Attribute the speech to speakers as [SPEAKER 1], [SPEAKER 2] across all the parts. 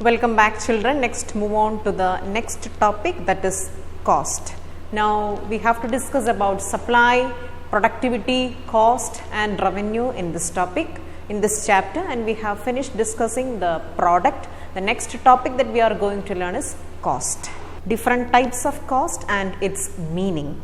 [SPEAKER 1] Welcome back, children. Next, move on to the next topic, that is cost. Now, we have to discuss about supply, productivity, cost and revenue in this topic, in this chapter, and we have finished discussing the product. The next topic that we are going to learn is cost. Different types of cost and its meaning.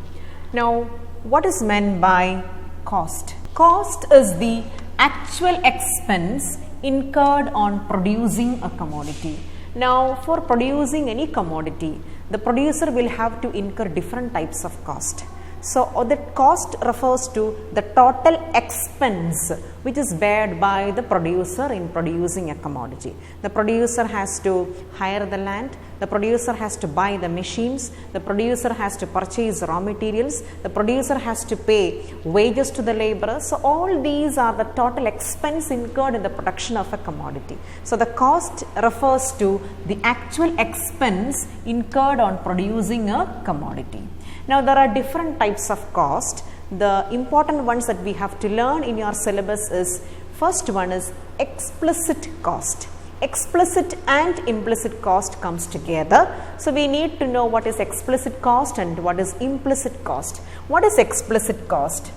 [SPEAKER 1] Now, what is meant by cost? Cost is the actual expense incurred on producing a commodity. Now, for producing any commodity, the producer will have to incur different types of cost. So, the cost refers to the total expense which is bared by the producer in producing a commodity. The producer has to hire the land, the producer has to buy the machines, the producer has to purchase raw materials, the producer has to pay wages to the laborers. So, all these are the total expense incurred in the production of a commodity. So, the cost refers to the actual expense incurred on producing a commodity. Now, there are different types of cost. The important ones that we have to learn in your syllabus is, first one is explicit cost. Explicit and implicit cost comes together. So, we need to know what is explicit cost and what is implicit cost. What is explicit cost?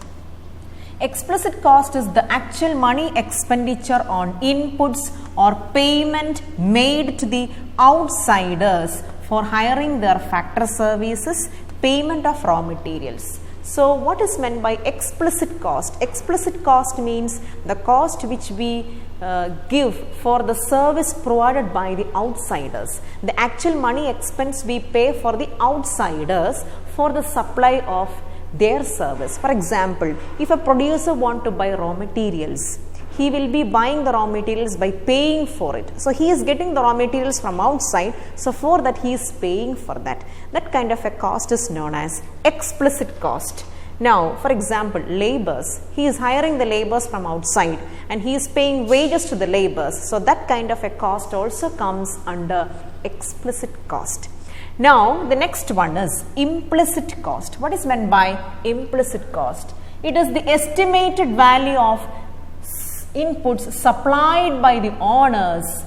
[SPEAKER 1] Explicit cost is the actual money expenditure on inputs or payment made to the outsiders for hiring their factor services, payment of raw materials. So, what is meant by explicit cost? Explicit cost means the cost which we give for the service provided by the outsiders. The actual money expense we pay for the outsiders for the supply of their service. For example, if a producer wants to buy raw materials, he will be buying the raw materials by paying for it. So, he is getting the raw materials from outside. So, for that he is paying for that. That kind of a cost is known as explicit cost. Now, for example, laborers, he is hiring the laborers from outside and he is paying wages to the laborers. So, that kind of a cost also comes under explicit cost. Now, the next one is implicit cost. What is meant by implicit cost? It is the estimated value of inputs supplied by the owners.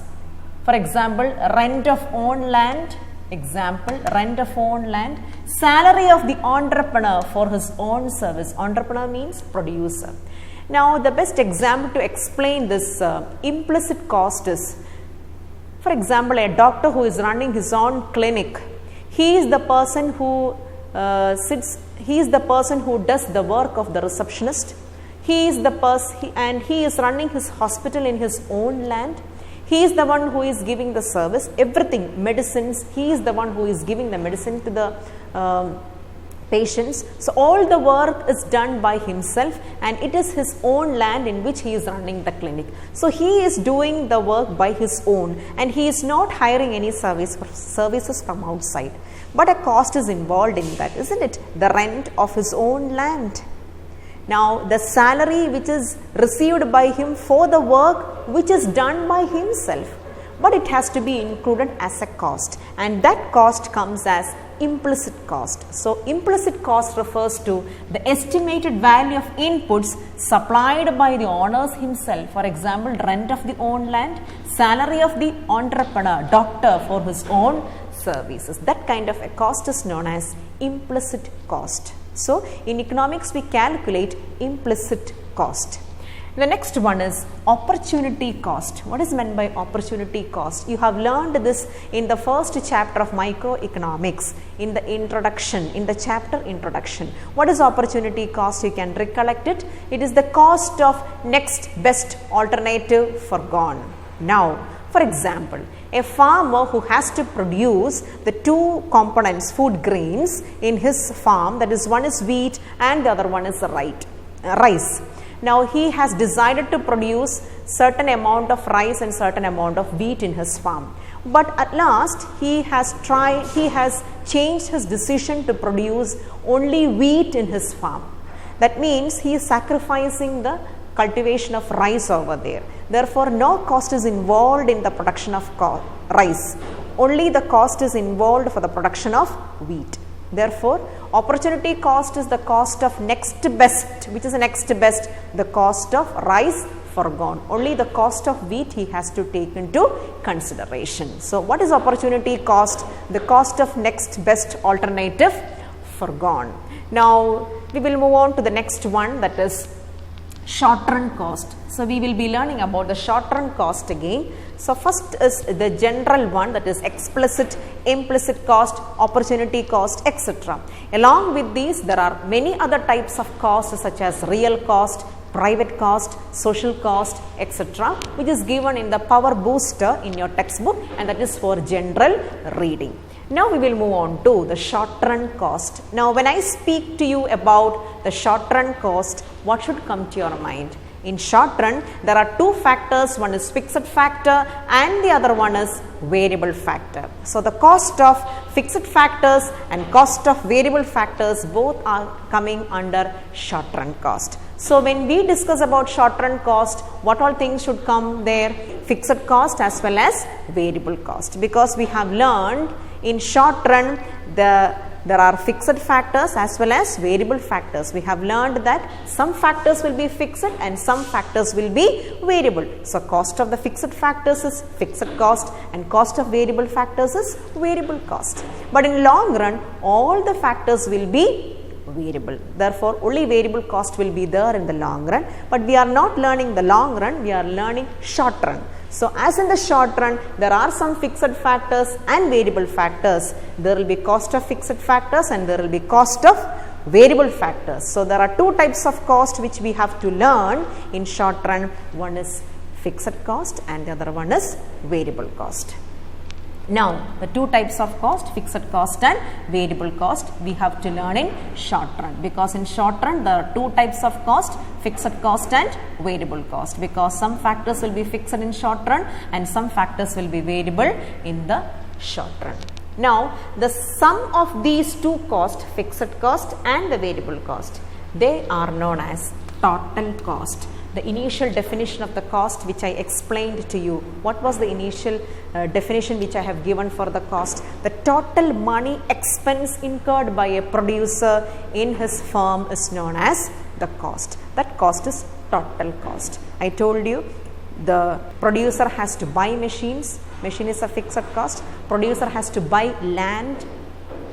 [SPEAKER 1] For example, rent of own land, salary of the entrepreneur for his own service. Entrepreneur means producer. Now, the best example to explain this implicit cost is, for example, a doctor who is running his own clinic. He is the person who does the work of the receptionist. He is the person and he is running his hospital in his own land. He is the one who is giving the service, everything, medicines. He is the one who is giving the medicine to the patients. So, all the work is done by himself and it is his own land in which he is running the clinic. So, he is doing the work by his own and he is not hiring any services from outside. But a cost is involved in that, isn't it? The rent of his own land. Now, the salary which is received by him for the work which is done by himself, but it has to be included as a cost, and that cost comes as implicit cost. So, implicit cost refers to the estimated value of inputs supplied by the owners himself. For example, rent of the own land, salary of the entrepreneur, doctor for his own services. That kind of a cost is known as implicit cost. So, in economics we calculate implicit cost. The next one is opportunity cost. What is meant by opportunity cost? You have learned this in the first chapter of microeconomics in the introduction, in the chapter introduction. What is opportunity cost? You can recollect it. It is the cost of next best alternative forgone. Now, for example, a farmer who has to produce the two components, food grains in his farm, that is, one is wheat and the other one is rice. Now, he has decided to produce certain amount of rice and certain amount of wheat in his farm. But at last, he has changed his decision to produce only wheat in his farm. That means he is sacrificing the cultivation of rice over there. Therefore, no cost is involved in the production of rice. Only the cost is involved for the production of wheat. Therefore, opportunity cost is the cost of next best. Which is the next best? The cost of rice forgone. Only the cost of wheat he has to take into consideration. So what is opportunity cost? The cost of next best alternative forgone. Now we will move on to the next one, that is short-run cost. So we will be learning about the short-run cost again. So first is the general one, that is explicit, implicit cost, opportunity cost, etc. Along with these, there are many other types of costs such as real cost, private cost, social cost, etc., which is given in the power booster in your textbook, and that is for general reading. Now we will move on to the short-run cost. Now when I speak to you about the short-run cost, what should come to your mind? In short run, there are two factors, one is fixed factor and the other one is variable factor. So the cost of fixed factors and cost of variable factors both are coming under short run cost. So when we discuss about short run cost, what all things should come there? Fixed cost as well as variable cost, because we have learned in short run there are fixed factors as well as variable factors. We have learned that some factors will be fixed and some factors will be variable. So cost of the fixed factors is fixed cost and cost of variable factors is variable cost. But in long run, all the factors will be variable. Therefore, only variable cost will be there in the long run. But we are not learning the long run, we are learning short run. So as in the short run, there are some fixed factors and variable factors. There will be cost of fixed factors and there will be cost of variable factors. So there are two types of cost which we have to learn in short run. One is fixed cost and the other one is variable cost. Now the two types of cost, fixed cost and variable cost, we have to learn in short run, because in short run there are two types of cost, fixed cost and variable cost, because some factors will be fixed in short run and some factors will be variable in the short run. Now the sum of these two costs, fixed cost and the variable cost, they are known as total cost. The initial definition of the cost which I explained to you, what was the initial definition which I have given for the cost? The total money expense incurred by a producer in his firm is known as the cost. That cost is total cost. I told you the producer has to buy machines, machine is a fixed cost. Producer has to buy land,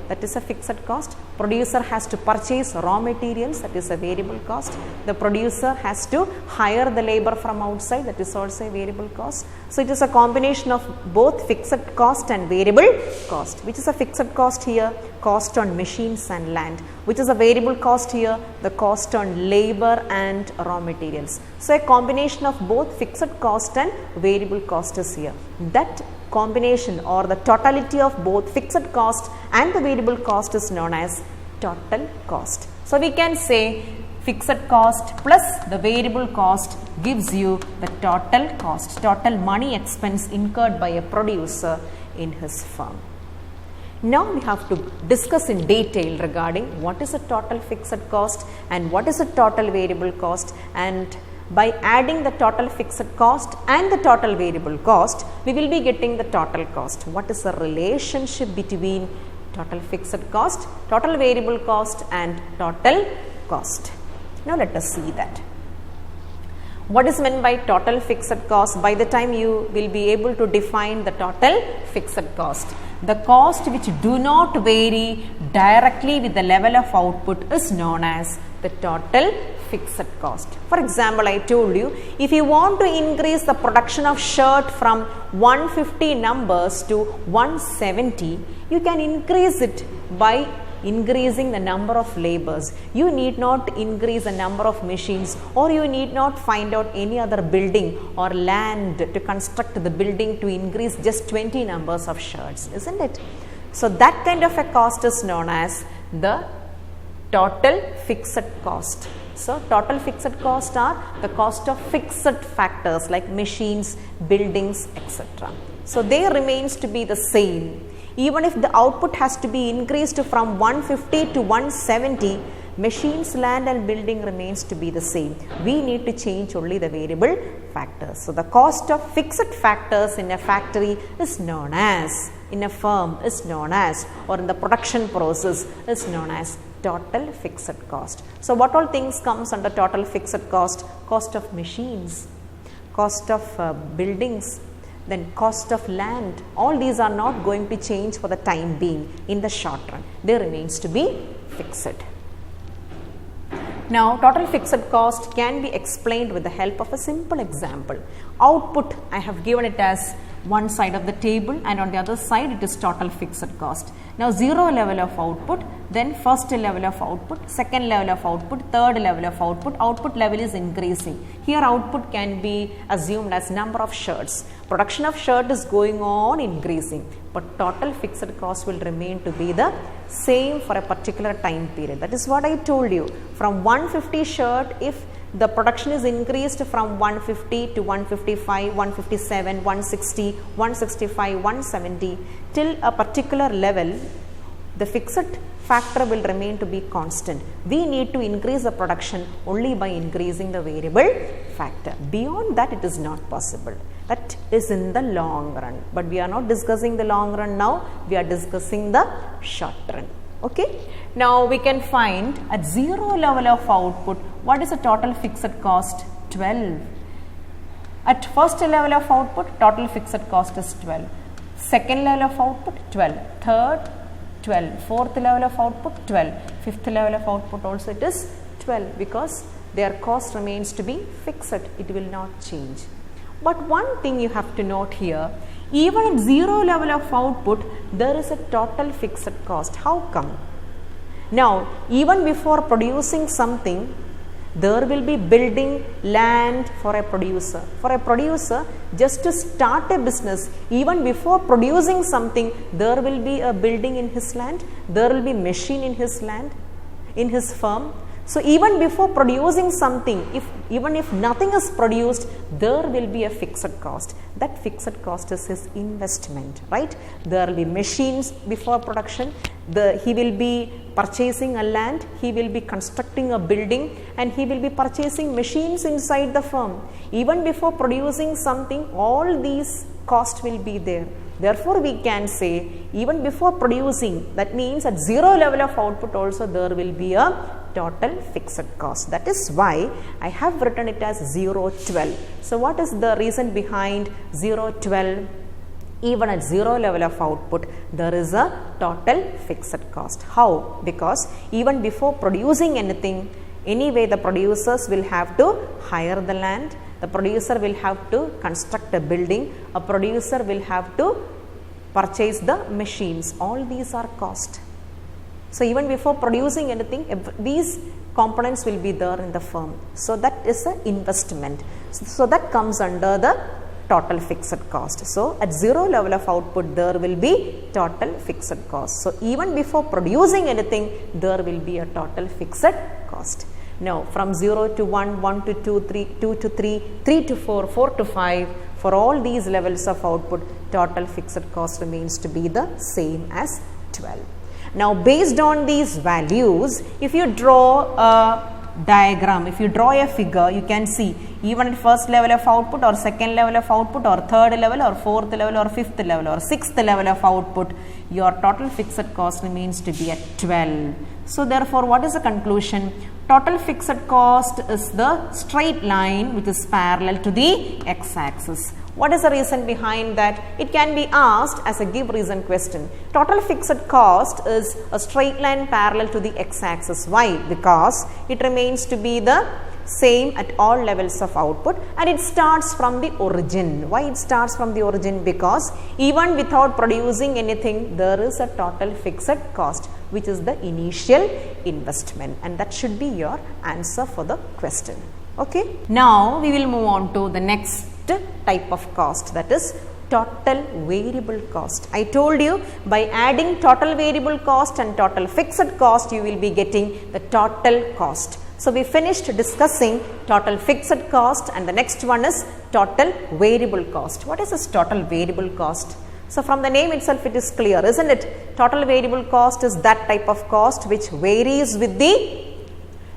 [SPEAKER 1] that is a fixed cost. Producer has to purchase raw materials, that is a variable cost. The producer has to hire the labor from outside, that is also a variable cost. So it is a combination of both fixed cost and variable cost. Which is a fixed cost here? Cost on machines and land. Which is a variable cost here? The cost on labor and raw materials. So a combination of both fixed cost and variable cost is here. That combination or the totality of both fixed cost and the variable cost is known as total cost. So we can say fixed cost plus the variable cost gives you the total cost, total money expense incurred by a producer in his firm. Now we have to discuss in detail regarding what is a total fixed cost and what is a total variable cost, and by adding the total fixed cost and the total variable cost, we will be getting the total cost. What is the relationship between total fixed cost, total variable cost and total cost? Now let us see that. What is meant by total fixed cost? By the time you will be able to define the total fixed cost. The cost which do not vary directly with the level of output is known as the total fixed cost. For example, I told you, if you want to increase the production of shirt from 150 numbers to 170, you can increase it by increasing the number of labors. You need not increase the number of machines, or you need not find out any other building or land to construct the building to increase just 20 numbers of shirts, isn't it? So that kind of a cost is known as the total fixed cost. So total fixed cost are the cost of fixed factors like machines, buildings, etc. So they remains to be the same. Even if the output has to be increased from 150 to 170, machines, land and building remains to be the same. We need to change only the variable factors. So the cost of fixed factors in a factory is known as, in a firm is known as, or in the production process is known as total fixed cost. So what all things comes under total fixed cost? Cost of machines, cost of buildings, then cost of land, all these are not going to change for the time being in the short run. They remains to be fixed. Now, total fixed cost can be explained with the help of a simple example. Output, I have given it as one side of the table, and on the other side it is total fixed cost. Now, 0 level of output, then first level of output, second level of output, third level of output, output level is increasing. Here output can be assumed as number of shirts. Production of shirt is going on increasing, but total fixed cost will remain to be the same for a particular time period. That is what I told you. From 150 shirt, if the production is increased from 150 to 155, 157, 160, 165, 170 till a particular level, the fixed factor will remain to be constant. We need to increase the production only by increasing the variable factor. Beyond that, it is not possible. That is in the long run, but we are not discussing the long run now, we are discussing the short run. Okay. Now, we can find at 0 level of output, what is the total fixed cost? 12. At first level of output, total fixed cost is 12. Second level of output, 12. Third, 12. Fourth level of output, 12. Fifth level of output also it is 12, because their cost remains to be fixed. It will not change. But one thing you have to note here, even at 0 level of output, there is a total fixed cost. How come? Now, even before producing something, there will be building, land for a producer. For a producer, just to start a business, even before producing something, there will be a building in his land, there will be machine in his land, in his firm. So, even before producing something, even if nothing is produced, there will be a fixed cost. That fixed cost is his investment, right? There will be machines before production, he will be purchasing a land, he will be constructing a building, and he will be purchasing machines inside the firm. Even before producing something, all these costs will be there. Therefore, we can say even before producing, that means at 0 level of output also there will be a total fixed cost. That is why I have written it as 0-12. So, what is the reason behind 0-12? Even at 0 level of output, there is a total fixed cost. How? Because even before producing anything, anyway the producers will have to hire the land, the producer will have to construct a building, a producer will have to purchase the machines. All these are cost. So, even before producing anything, these components will be there in the firm. So, that is an investment. So, that comes under the total fixed cost. So, at 0 level of output, there will be total fixed cost. So, even before producing anything, there will be a total fixed cost. Now, from 0 to 1, 1 to 2, 3, 2 to 3, 3 to 4, 4 to 5, for all these levels of output, total fixed cost remains to be the same as 12. Now, based on these values, if you draw a diagram, if you draw a figure, you can see even at first level of output or second level of output or third level or fourth level or fifth level or sixth level of output, your total fixed cost remains to be at 12. So, therefore, what is the conclusion? Total fixed cost is the straight line which is parallel to the x-axis. What is the reason behind that? It can be asked as a give reason question. Total fixed cost is a straight line parallel to the x-axis. Why? Because it remains to be the same at all levels of output and it starts from the origin. Why it starts from the origin? Because even without producing anything, there is a total fixed cost which is the initial investment, and that should be your answer for the question. Okay. Now, we will move on to the next type of cost, that is total variable cost. I told you by adding total variable cost and total fixed cost, you will be getting the total cost. So, we finished discussing total fixed cost and the next one is total variable cost. What is this total variable cost? So, from the name itself it is clear, isn't it? Total variable cost is that type of cost which varies with the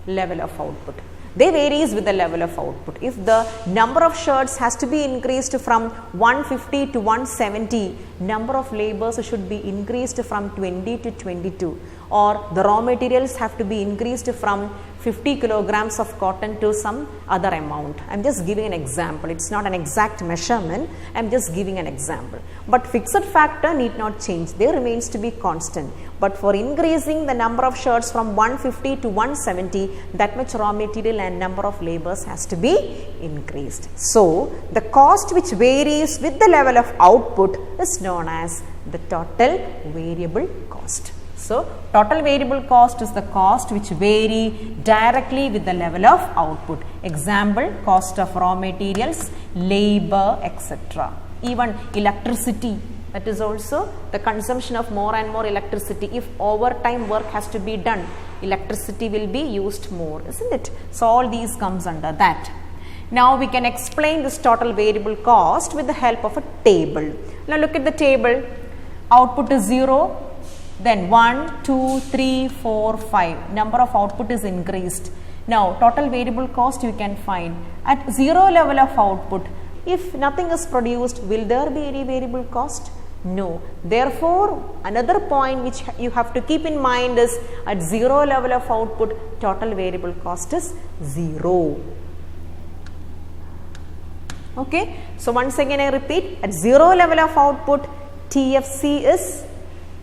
[SPEAKER 1] level of output. They varies with the level of output. If the number of shirts has to be increased from 150 to 170, number of laborers should be increased from 20 to 22, or the raw materials have to be increased from 50 kilograms of cotton to some other amount. I am just giving an example. It is not an exact measurement. I am just giving an example. But fixed factor need not change. They remains to be constant. But for increasing the number of shirts from 150 to 170, that much raw material and number of laborers has to be increased. So, the cost which varies with the level of output is known as the total variable cost. So, total variable cost is the cost which vary directly with the level of output. Example, cost of raw materials, labor, etc. Even electricity, that is also the consumption of more and more electricity. If overtime work has to be done, electricity will be used more, isn't it? So, all these comes under that. Now, we can explain this total variable cost with the help of a table. Now, look at the table. Output is 0. Then 1, 2, 3, 4, 5. Number of output is increased. Now, total variable cost you can find at 0 level of output. If nothing is produced, will there be any variable cost? No. Therefore, another point which you have to keep in mind is at 0 level of output, total variable cost is 0. Okay. So, once again I repeat, at 0 level of output, TFC is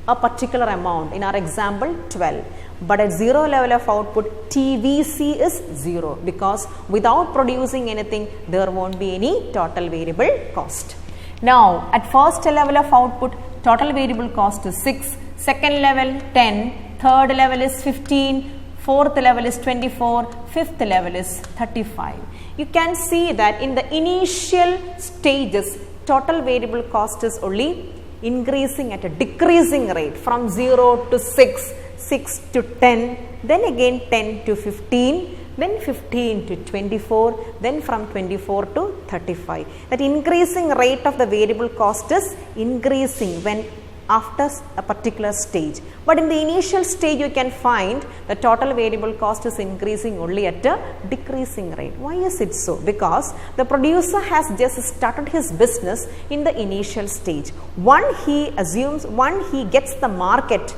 [SPEAKER 1] a particular amount, in our example 12, but at 0 level of output TVC is 0, because without producing anything there won't be any total variable cost. Now, at first level of output, total variable cost is 6, second level 10, third level is 15, fourth level is 24, fifth level is 35. You can see that in the initial stages, total variable cost is only increasing at a decreasing rate from 0 to 6, 6 to 10, then again 10 to 15, then 15 to 24, then from 24 to 35. That increasing rate of the variable cost is increasing when after a particular stage. But in the initial stage you can find the total variable cost is increasing only at a decreasing rate. Why is it so? Because the producer has just started his business in the initial stage. Once he gets the market,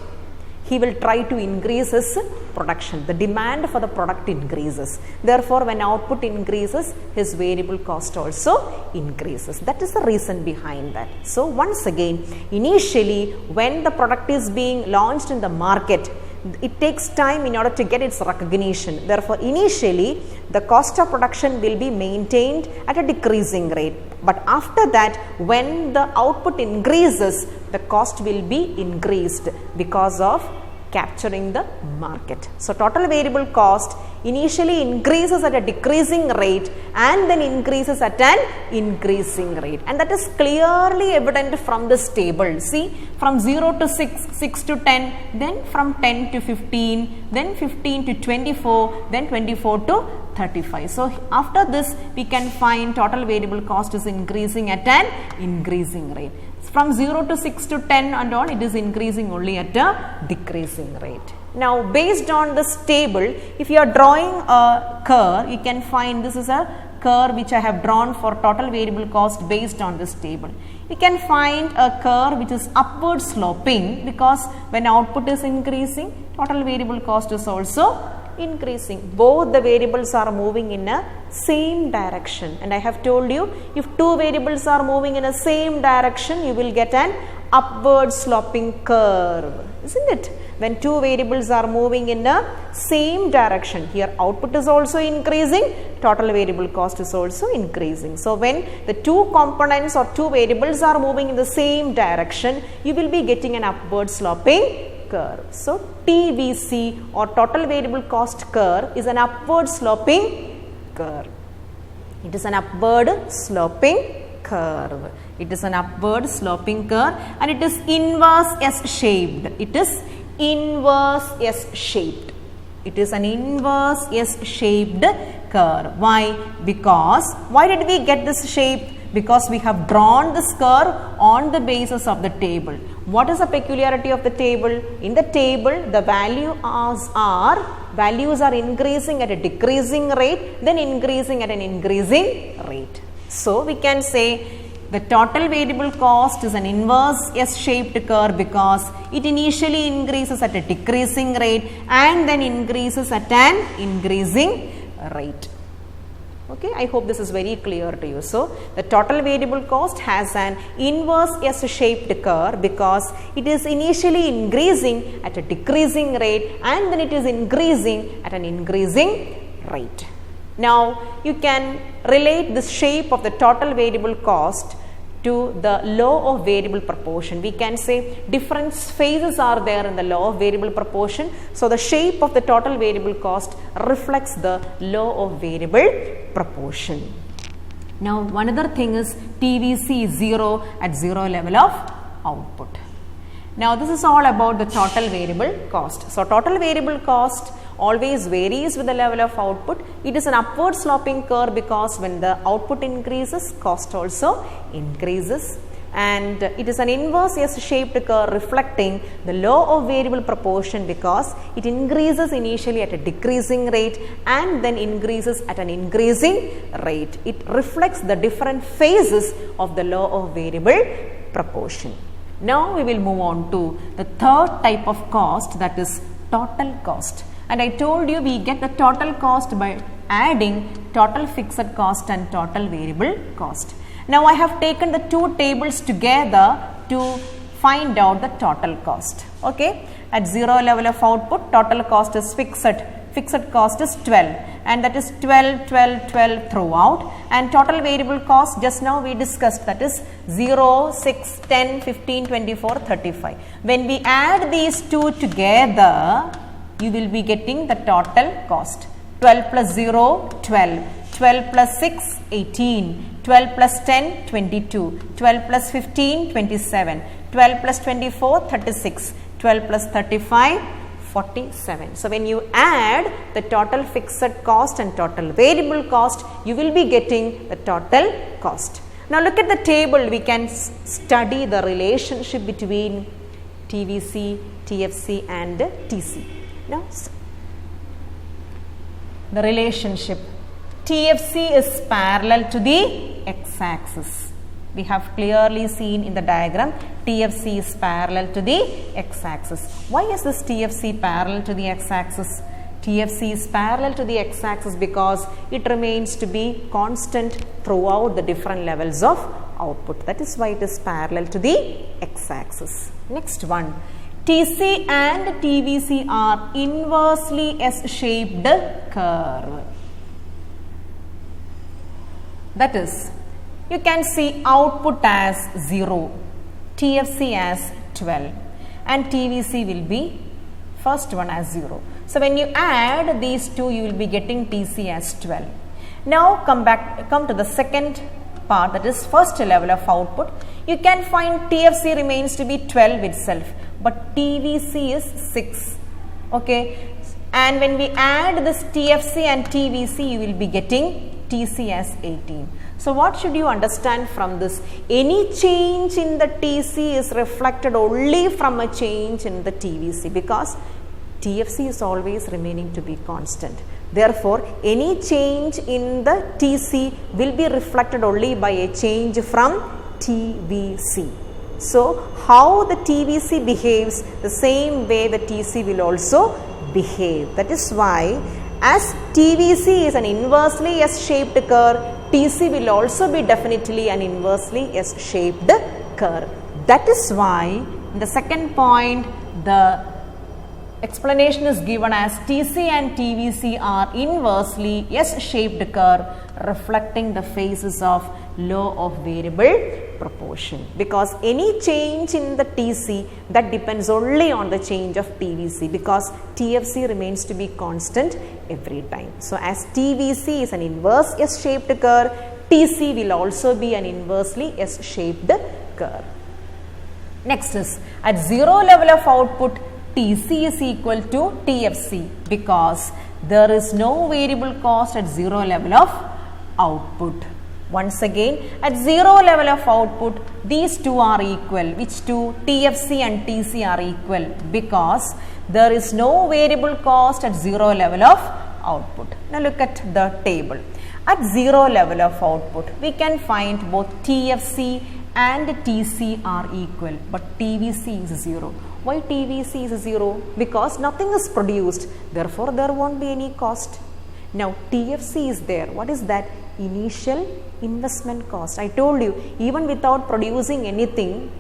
[SPEAKER 1] he will try to increase his production. The demand for the product increases. Therefore, when output increases, his variable cost also increases. That is the reason behind that. So, once again, initially when the product is being launched in the market, it takes time in order to get its recognition. Therefore, initially the cost of production will be maintained at a decreasing rate. But after that, when the output increases, the cost will be increased because of capturing the market. So, total variable cost initially increases at a decreasing rate and then increases at an increasing rate, and that is clearly evident from this table. See, from 0 to 6, 6 to 10, then from 10 to 15, then 15 to 24, then 24 to 35. So, after this we can find total variable cost is increasing at an increasing rate. From 0 to 6 to 10 and on, it is increasing only at a decreasing rate. Now, based on this table, if you are drawing a curve, you can find this is a curve which I have drawn for total variable cost based on this table. You can find a curve which is upward sloping, because when output is increasing, total variable cost is also increasing. Both the variables are moving in a same direction, and I have told you, if two variables are moving in a same direction, you will get an upward sloping curve, isn't it? When two variables are moving in a same direction, here output is also increasing, total variable cost is also increasing. So, when the two components or two variables are moving in the same direction, you will be getting an upward sloping curve. So, TVC or total variable cost curve is an upward sloping curve. It is an upward sloping curve. It is an upward sloping curve, and it is inverse S shaped. It is inverse S shaped. It is an inverse S shaped curve. Why? Because, why did we get this shape? Because we have drawn this curve on the basis of the table. What is the peculiarity of the table? In the table, the values are increasing at a decreasing rate, then increasing at an increasing rate. So, we can say the total variable cost is an inverse S-shaped curve because it initially increases at a decreasing rate and then increases at an increasing rate. Okay, I hope this is very clear to you. So, the total variable cost has an inverse S-shaped curve because it is initially increasing at a decreasing rate and then it is increasing at an increasing rate. Now, you can relate the shape of the total variable cost to the law of variable proportion. We can say different phases are there in the law of variable proportion. So, the shape of the total variable cost reflects the law of variable proportion. Now, one other thing is TVC is 0 at 0 level of output. Now, this is all about the total variable cost. So, total variable cost always varies with the level of output. It is an upward sloping curve because when the output increases, cost also increases, and it is an inverse S-shaped curve reflecting the law of variable proportion because it increases initially at a decreasing rate and then increases at an increasing rate. It reflects the different phases of the law of variable proportion. Now, we will move on to the third type of cost, that is total cost. And I told you we get the total cost by adding total fixed cost and total variable cost. Now, I have taken the two tables together to find out the total cost. Okay, at 0 level of output, total cost is fixed cost is 12, and that is 12, 12, 12 throughout, and total variable cost just now we discussed, that is 0, 6, 10, 15, 24, 35. When we add these two together, you will be getting the total cost. 12 plus 0, 12, 12 plus 6, 18, 12 plus 10, 22, 12 plus 15, 27, 12 plus 24, 36, 12 plus 35, 47. So, when you add the total fixed cost and total variable cost, you will be getting the total cost. Now, look at the table. We can study the relationship between TVC, TFC and TC. Now, the relationship TFC is parallel to the x-axis. We have clearly seen in the diagram TFC is parallel to the x-axis. Why is this TFC parallel to the x-axis? TFC is parallel to the x-axis because it remains to be constant throughout the different levels of output. That is why it is parallel to the x-axis. Next one. TC and TVC are inversely S-shaped curve. That is, you can see output as 0, TFC as 12, and TVC will be first one as 0. So, when you add these two, you will be getting TC as 12. Now, come to the second part, that is first level of output. You can find TFC remains to be 12 itself, but TVC is 6. Okay, and when we add this TFC and TVC, you will be getting TC as 18. So, what should you understand from this? Any change in the TC is reflected only from a change in the TVC because TFC is always remaining to be constant. Therefore, any change in the TC will be reflected only by a change from TVC. So, how the TVC behaves, the same way the TC will also behave. That is why, as TVC is an inversely S-shaped curve, TC will also be definitely an inversely S-shaped curve. That is why in the second point, the explanation is given as TC and TVC are inversely S-shaped curve reflecting the phases of law of variable proportion, because any change in the TC, that depends only on the change of TVC because TFC remains to be constant every time. So, as TVC is an inverse S-shaped curve, TC will also be an inversely S-shaped curve. Next is at 0 level of output, TC is equal to TFC because there is no variable cost at 0 level of output. Once again, at 0 level of output, these two are equal. Which two? TFC and TC are equal because there is no variable cost at 0 level of output. Now, look at the table. At zero level of output, we can find both TFC and TC are equal, but TVC is 0. Why TVC is 0? Because nothing is produced, therefore there won't be any cost. Now TFC is there. What is that? Initial investment cost. I told you, even without producing anything,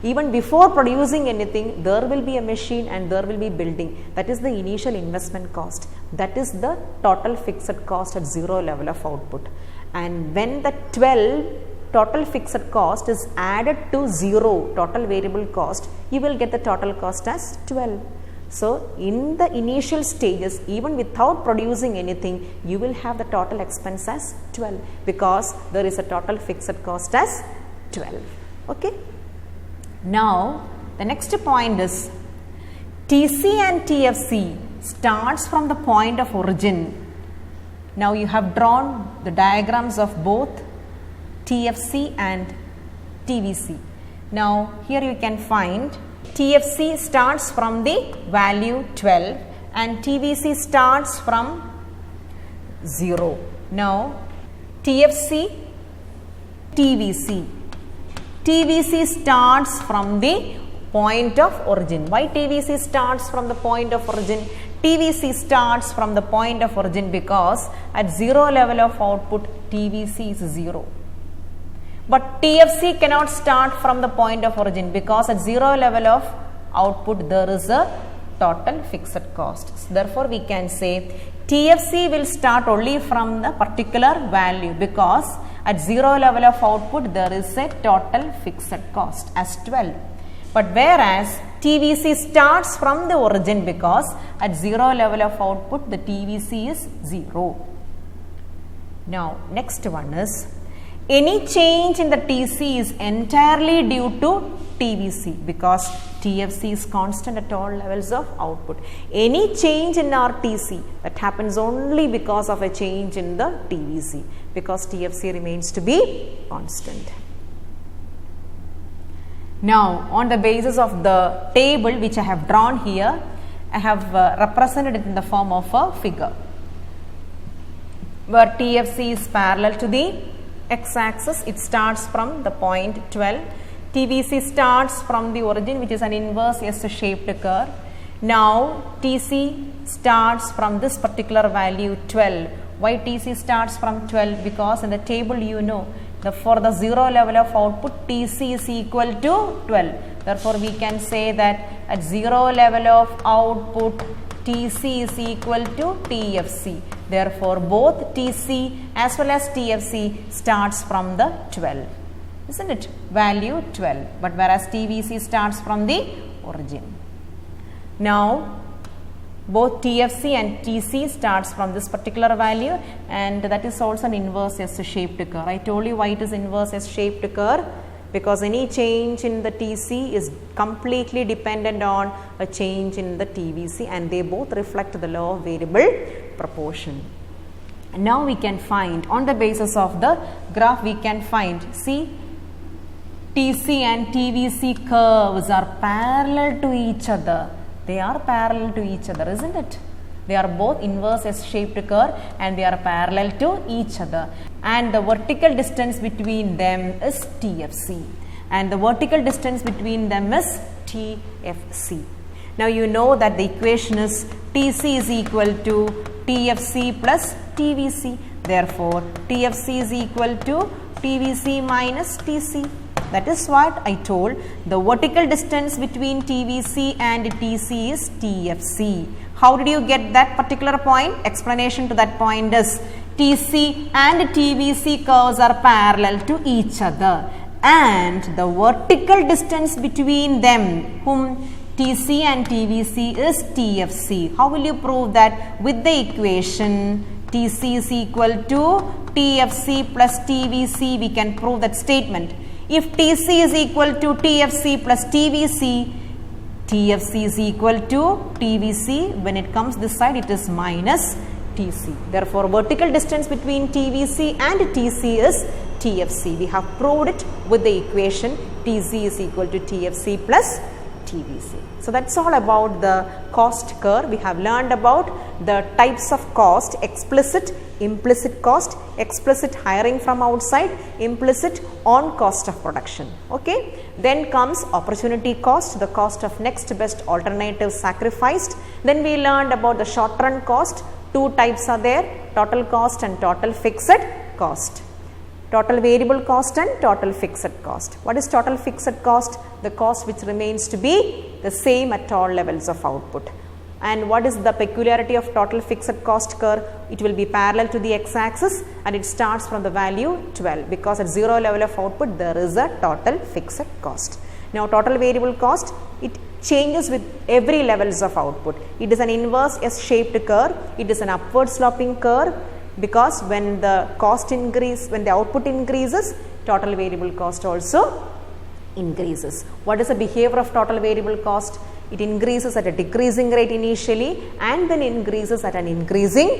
[SPEAKER 1] even before producing anything, there will be a machine and there will be building. That is the initial investment cost. That is the total fixed cost at zero level of output. And when the 12 total fixed cost is added to 0 total variable cost, you will get the total cost as 12. So in the initial stages, even without producing anything, you will have the total expense as 12 because there is a total fixed cost as 12. Okay. Now the next point is TC and TFC starts from the point of origin. Now you have drawn the diagrams of both TFC and TVC. Now here you can find TFC starts from the value 12 and TVC starts from 0. Now TFC, TVC. TVC starts from the point of origin. Why TVC starts from the point of origin? TVC starts from the point of origin because at zero level of output TVC is 0. But TFC cannot start from the point of origin because at zero level of output there is a total fixed cost. So therefore we can say TFC will start only from the particular value because at zero level of output there is a total fixed cost as 12. But whereas TVC starts from the origin because at zero level of output the TVC is 0. Now next one is any change in the TC is entirely due to TVC because TFC is constant at all levels of output. Any change in our TC that happens only because of a change in the TVC because TFC remains to be constant. Now on the basis of the table which I have drawn here, I have represented it in the form of a figure where TFC is parallel to the x-axis. It starts from the point 12. TVC starts from the origin which is an inverse S-shaped curve. Now TC starts from this particular value 12. Why TC starts from 12? Because in the table you know for the zero level of output TC is equal to 12. Therefore we can say that at zero level of output TC is equal to TFC. Therefore both TC as well as TFC starts from the 12. Isn't it? Value 12. But whereas TVC starts from the origin. Now both TFC and TC starts from this particular value and that is also an inverse S-shaped curve. I told you why it is inverse S-shaped curve because any change in the TC is completely dependent on a change in the TVC and they both reflect the law of variable proportion. And now we can find on the basis of the graph we can find, see, TC and TVC curves are parallel to each other. They are parallel to each other, isn't it? They are both inverse S-shaped curve and they are parallel to each other. And the vertical distance between them is TFC. And the vertical distance between them is TFC. Now you know that the equation is TC is equal to TFC plus TVC. Therefore, TFC is equal to TVC minus TC. That is what I told. The vertical distance between TVC and TC is TFC. How did you get that particular point? Explanation to that point is TC and TVC curves are parallel to each other and the vertical distance between them, whom TC and TVC is TFC. How will you prove that? With the equation TC is equal to TFC plus TVC, we can prove that statement. If TC is equal to TFC plus TVC, TFC is equal to TVC. When it comes this side, it is minus TC. Therefore, vertical distance between TVC and TC is TFC. We have proved it with the equation TC is equal to TFC plus TVC. So that's all about the cost curve. We have learned about the types of cost: explicit, implicit cost, explicit hiring from outside, implicit on cost of production. Okay. Then comes opportunity cost, the cost of next best alternative sacrificed. Then we learned about the short run cost. Two types are there: total cost and total fixed cost. Total variable cost and total fixed cost. What is total fixed cost? The cost which remains to be the same at all levels of output. And what is the peculiarity of total fixed cost curve? It will be parallel to the x-axis and it starts from the value 12, because at 0 level of output there is a total fixed cost. Now total variable cost, it changes with every levels of output. It is an inverse S-shaped curve. It is an upward sloping curve, because when the cost when the output increases, total variable cost also increases. What is the behavior of total variable cost? It increases at a decreasing rate initially and then increases at an increasing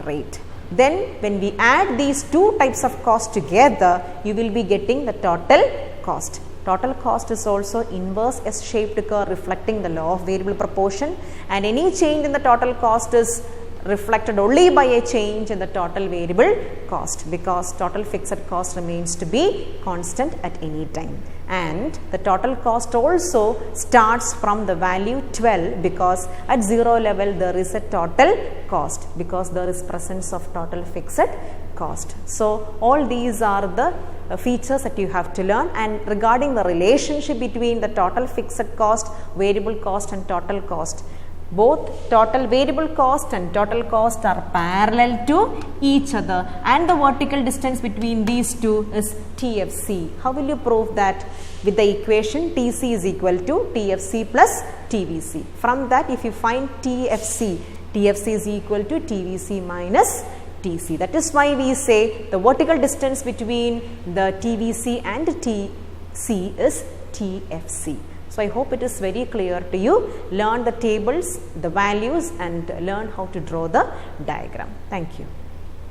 [SPEAKER 1] rate. Then when we add these two types of cost together, you will be getting the total cost. Total cost is also inverse S-shaped curve reflecting the law of variable proportion, and any change in the total cost is reflected only by a change in the total variable cost, because total fixed cost remains to be constant at any time. And the total cost also starts from the value 12, because at 0 level there is a total cost, because there is presence of total fixed cost. So all these are the features that you have to learn. And regarding the relationship between the total fixed cost, variable cost and total cost, both total variable cost and total cost are parallel to each other, and the vertical distance between these two is TFC. How will you prove that? With the equation TC is equal to TFC plus TVC. From that, if you find TFC is equal to TVC minus TC. That is why we say the vertical distance between the TVC and TC is TFC. So I hope it is very clear to you. Learn the tables, the values, and learn how to draw the diagram. Thank you.